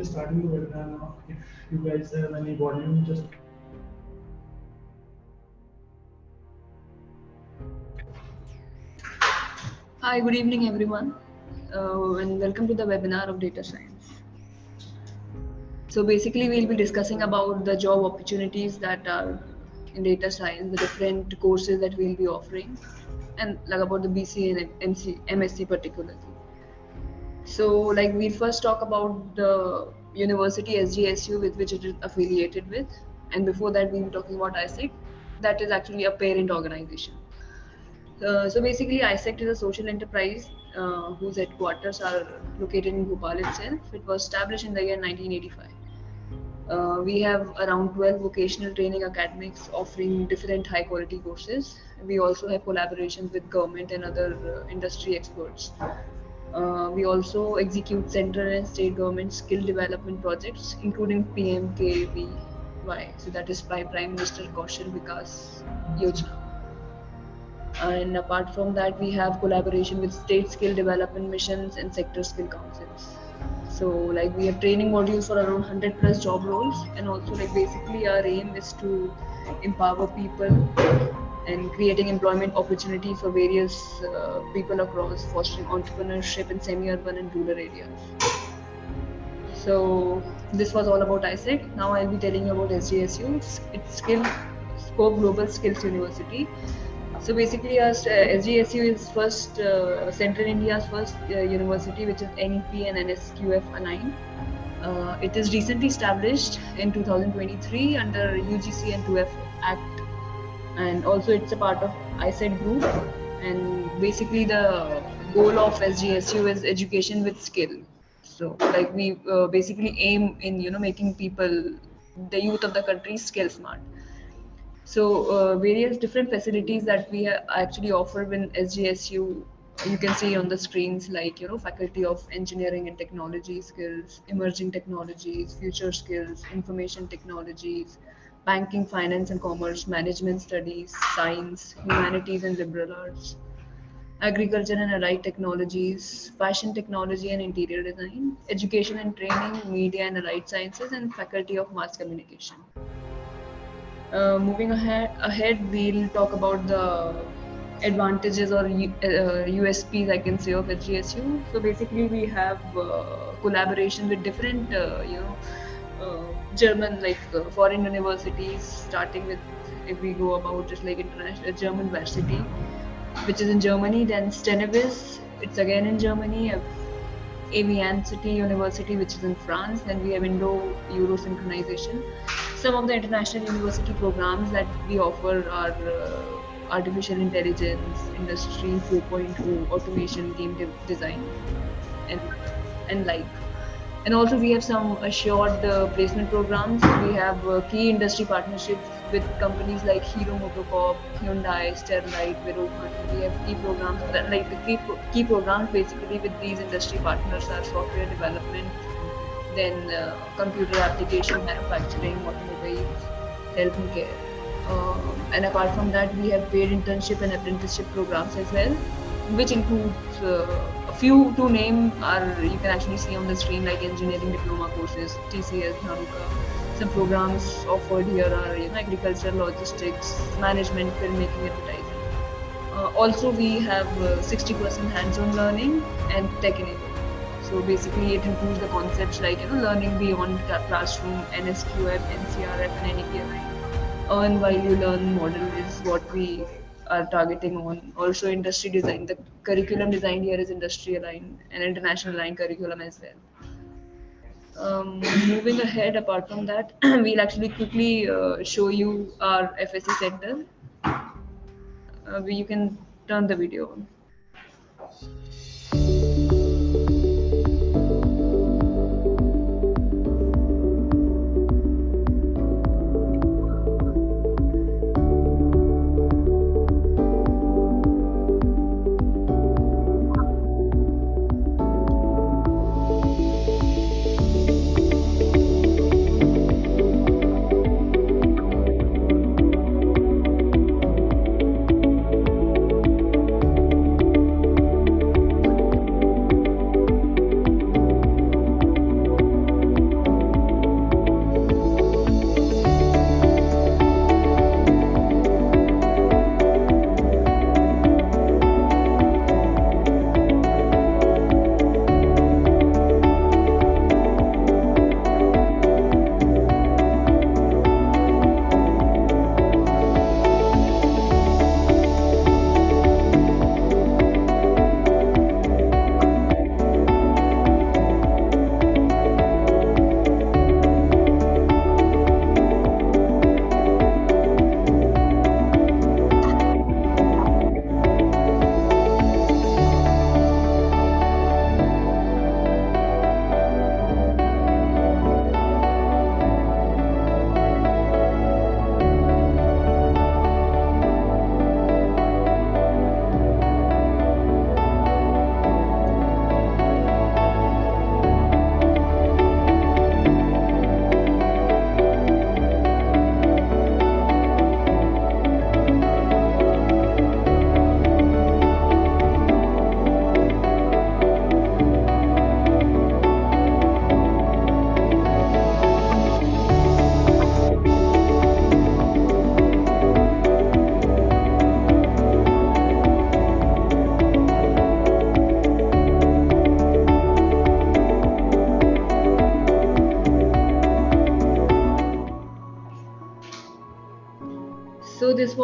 are starting the webinar now. If you guys have any volume, just Hi, good evening, everyone, and welcome to the webinar of data science. So basically, we'll be discussing about the job opportunities that are in data science, the different courses that we'll be offering, and like about the BC and MSc particularly. So like we first talk about the university SGSU with which it is affiliated with, and before that we'll be talking about ISEC, that is actually a parent organization. So basically, ISECT is a social enterprise whose headquarters are located in Bhopal itself. It was established in the year 1985. We have around 12 vocational training academics offering different high quality courses. We also have collaborations with government and other industry experts. We also execute central and state government skill development projects, including PMKVY, so that is Prime Minister Kaushal Vikas Yojana. And apart from that, we have collaboration with state skill development missions and sector skill councils. So like we have training modules for around 100 plus job roles, and also like basically our aim is to empower people and creating employment opportunities for various people across, fostering entrepreneurship in semi-urban and rural areas. So this was all about ISEC. Now I'll be telling you about SGSU. It's Scope Global Skills University. So basically, SGSU is first Central India's first university, which is NEP and NSQF aligned. It is recently established in 2023 under UGC and 2F Act, and also it's a part of ISET group. And basically, the goal of SGSU is education with skill. So like we basically aim in making people, the youth of the country, skill smart. So various different facilities that we actually offer in SGSU, you can see on the screens, like Faculty of Engineering and Technology skills, emerging technologies, future skills, information technologies, banking, finance and commerce, management studies, science, humanities and liberal arts, agriculture and allied technologies, fashion technology and interior design, education and training, media and allied sciences, and faculty of mass communication. Moving ahead, we'll talk about the advantages or USPs, I can say, of SGSU. So basically, we have collaboration with different, German, like foreign universities, starting with, if we go about just like international German varsity, which is in Germany. Then Stenebis, it's again in Germany. Avian City University, which is in France. Then we have Indo-Euro synchronization. Some of the international university programs that we offer are artificial intelligence, industry 4.0, automation, game design, and like. And also we have some assured placement programs. We have key industry partnerships with companies like Hero Motocorp, Hyundai, Sterlite, Verohan. We have key programs that, like the key programs basically with these industry partners are software development, then computer application manufacturing, automobiles, health and care. And apart from that, we have paid internship and apprenticeship programs as well, which includes a few to name are, you can actually see on the screen, like engineering diploma courses, TCS, Dhanuka. Some programs offered here are agriculture, logistics, management, filmmaking, advertising. Also, we have 60% hands-on learning and tech-enabled. So basically, it includes the concepts like learning beyond classroom, NSQF, NCRF, and NEP. Earn while you learn model is what we are targeting on. Also, industry design. The curriculum design here is industry aligned and international aligned curriculum as well. Moving ahead, apart from that, we'll actually quickly show you our FSC center. You can turn the video on.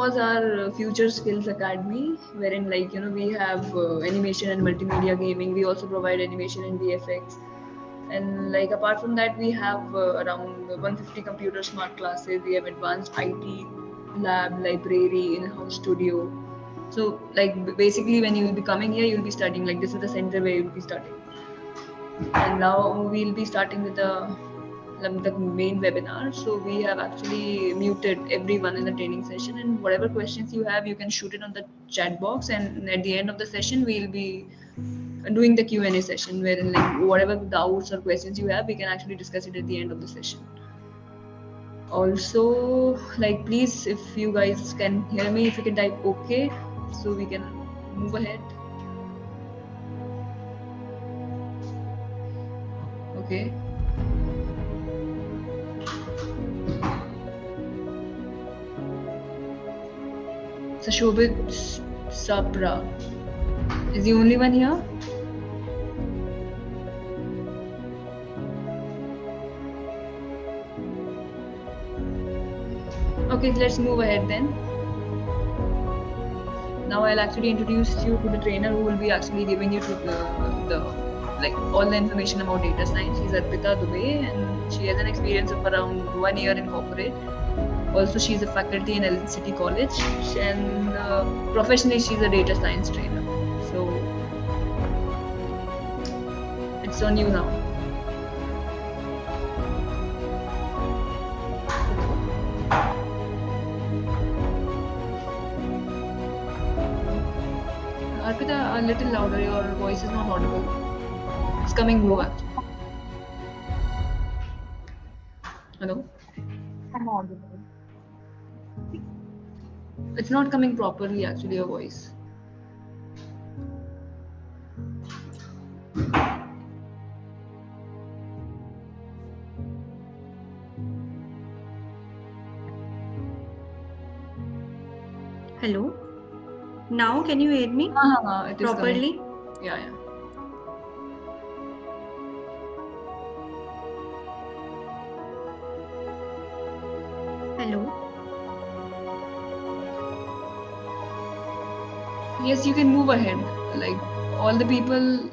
was our Future Skills Academy, wherein we have animation and multimedia gaming. We also provide animation and VFX. And apart from that, we have around 150 computer smart classes. We have advanced IT lab, library, in-house studio. So basically, when you will be coming here, you'll be studying. This is the center where you'll be studying. And now we'll be starting with the main webinar. So we have actually muted everyone in the training session, and whatever questions you have, you can shoot it on the chat box. And at the end of the session, we'll be doing the Q&A session, wherein whatever doubts or questions you have, we can actually discuss it at the end of the session. Also, please, if you guys can hear me, if you can type okay, so we can move ahead. Okay. So Shobit Sapra is the only one here. Okay, let's move ahead then. Now I'll actually introduce you to the trainer who will be actually giving you all the information about data science. She's Arpita Dubey, and she has an experience of around 1 year in corporate. Also, she's a faculty in Ellen City College, and professionally, she's a data science trainer. So, it's on you now. Arpita, a little louder, your voice is not audible. It's coming low actually. Hello? I'm audible. It's not coming properly actually, your voice. Hello. Now can you hear me It is properly? coming. Yeah. Hello. Yes, you can move ahead. All the people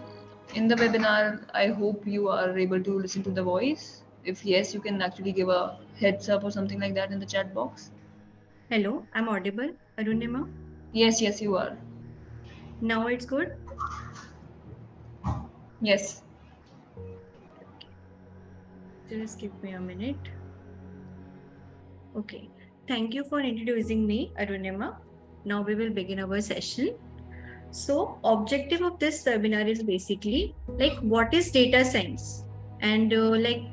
in the webinar, I hope you are able to listen to the voice. If yes, you can actually give a heads up or something like that in the chat box. Hello, I'm audible, Arunima. Yes, you are. Now it's good. Yes. Just give me a minute. Okay. Thank you for introducing me, Arunima. Now we will begin our session. So, objective of this webinar is basically what is data science, and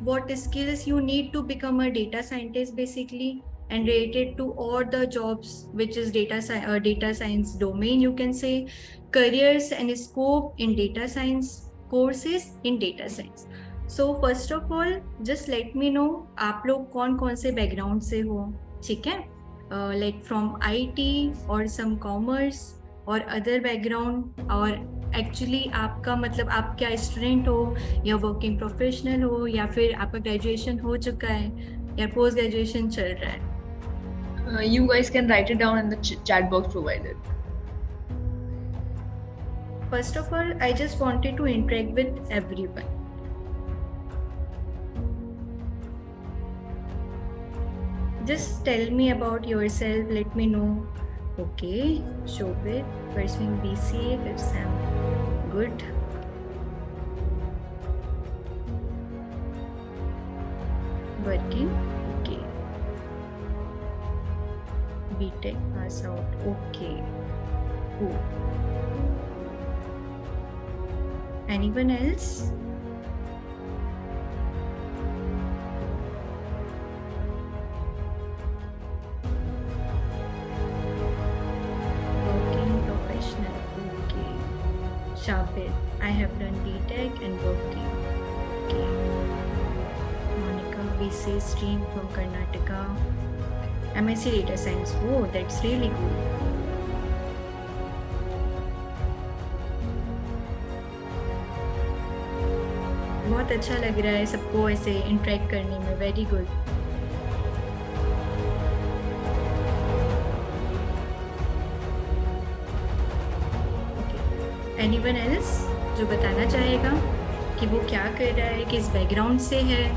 what skills you need to become a data scientist basically, and related to all the jobs which is data science domain, you can say, careers and scope in data science, courses in data science. So first of all, just let me know आप लोग कौन से background से हो, ठीक है? Like from IT or some commerce और other background, और एक्चुअली आपका मतलब आप क्या स्टूडेंट हो या वर्किंग प्रोफेशनल हो, या फिर आपका ग्रेजुएशन हो चुका है या पोस्ट ग्रेजुएशन चल रहा है? You guys can write it down in the chat box provided. First of all, I just wanted to interact with everyone. Just tell me about yourself, let me know. Okay, Shobit, pursuing BCA, fifth sem. Good. Working, okay. BTech pass out, okay. Cool. Anyone else? Sharpit, I have done BTech and working. Okay. Monica, BCA stream from Karnataka. MSc Data Science. Oh, that's really good. बहुत अच्छा लग रहा है सबको ऐसे interact करने में. Very good. Anyone else जो बताना चाहेगा कि वो क्या कर रहा है, किस बैकग्राउंड से है?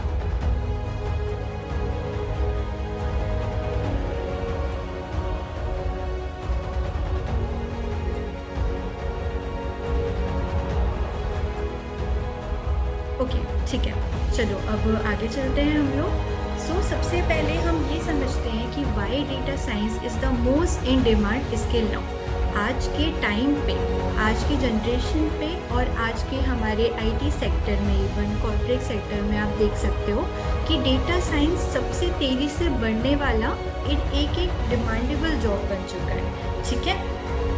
ओके, ठीक है, चलो अब आगे चलते हैं हम लोग। सबसे पहले हम ये समझते हैं कि why data science is the most in demand skill now. आज के टाइम पे, आज की जनरेशन पे और आज के हमारे आईटी सेक्टर में, इवन कॉर्पोरेट सेक्टर में आप देख सकते हो कि डेटा साइंस सबसे तेजी से बढ़ने वाला एक डिमांडेबल जॉब बन चुका है। ठीक है,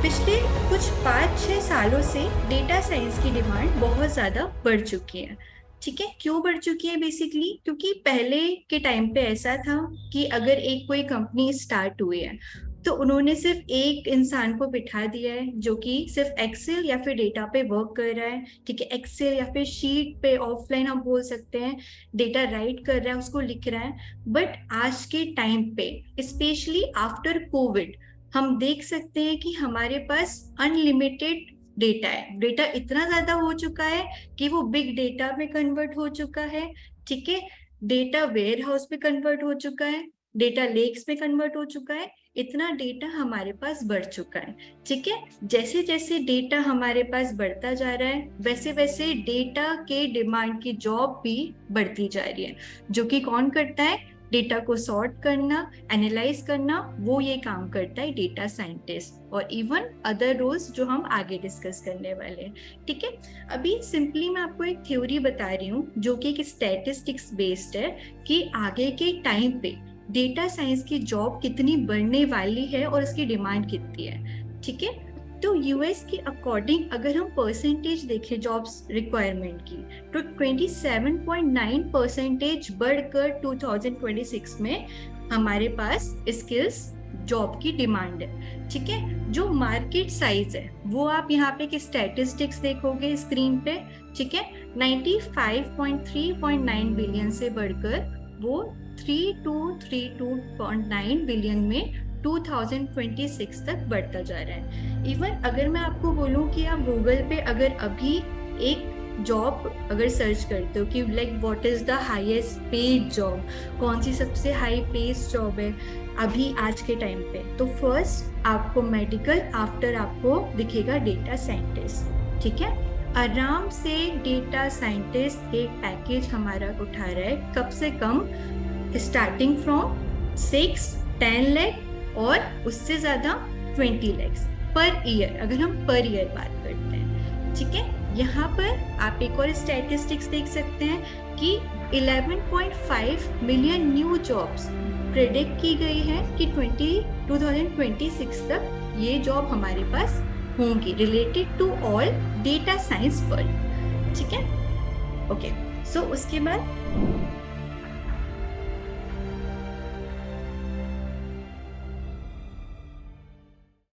पिछले कुछ 5-6 सालों से डेटा साइंस की डिमांड बहुत ज़्यादा बढ़ चुकी है। ठीक है, क्यों बढ़ चुकी है? बेसिकली क्योंकि पहले के टाइम पे ऐसा था कि अगर एक कोई कंपनी स्टार्ट हुई है तो उन्होंने सिर्फ एक इंसान को बिठा दिया है जो कि सिर्फ एक्सेल या फिर डेटा पे वर्क कर रहा है। ठीक है, एक्सेल या फिर शीट पे, ऑफलाइन हम बोल सकते हैं, डेटा राइट कर रहा है, उसको लिख रहा है। बट आज के टाइम पे, स्पेशली आफ्टर कोविड, हम देख सकते हैं कि हमारे पास अनलिमिटेड डेटा है। डेटा इतना ज्यादा हो चुका है कि वो बिग डेटा में कन्वर्ट हो चुका है। ठीक है, डेटा वेयर हाउस में कन्वर्ट हो चुका है, डेटा लेक्स में कन्वर्ट हो चुका है। इतना डेटा हमारे पास बढ़ चुका है। ठीक है, जैसे जैसे डेटा हमारे पास बढ़ता जा रहा है वैसे वैसे डेटा के डिमांड की जॉब भी बढ़ती जा रही है, जो कि कौन करता है? डेटा को सॉर्ट करना, एनालाइज करना, वो ये काम करता है डेटा साइंटिस्ट, और इवन अदर रोल्स जो हम आगे डिस्कस करने वाले हैं। ठीक है, अभी सिंपली मैं आपको एक थ्योरी बता रही हूँ जो कि एक स्टैटिस्टिक्स बेस्ड है कि आगे के टाइम पे डेटा साइंस की जॉब कितनी बढ़ने वाली है और उसकी डिमांड कितनी है। ठीक है, तो यूएस के अकॉर्डिंग अगर हम परसेंटेज देखें जॉब्स रिक्वायरमेंट की, तो 27.9% बढ़कर 2026 में हमारे पास स्किल्स जॉब की डिमांड है। ठीक है, जो मार्केट साइज है वो आप यहाँ पे कि स्टैटिस्टिक्स देखोगे स्क्रीन पे। ठीक है, 95.3.9 बिलियन से बढ़कर वो 3232.9 बिलियन में 2026 तक बढ़ता जा रहा है। इवन अगर मैं आपको बोलूं कि आप गूगल पे अगर अभी एक जॉब अगर सर्च करते हो कि like what is the highest paid job, कौन सी सबसे हाई पेड जॉब है अभी आज के टाइम पे, तो फर्स्ट आपको मेडिकल, आफ्टर आपको दिखेगा डेटा साइंटिस्ट। ठीक है, आराम से डेटा साइंटिस्ट एक पैकेज हमारा उठा रहा है कम से कम स्टार्टिंग फ्रॉम 6-10 लाख और उससे ज्यादा 20 लाख पर ईयर, अगर हम पर ईयर बात करते हैं। ठीक है, यहाँ पर आप एक और स्टैटिस्टिक्स देख सकते हैं कि 11.5 मिलियन न्यू जॉब्स प्रेडिक्ट की गई है कि 2026 तक ये जॉब हमारे पास होंगी related to all data science world. ठीक है, ओके, सो उसके बाद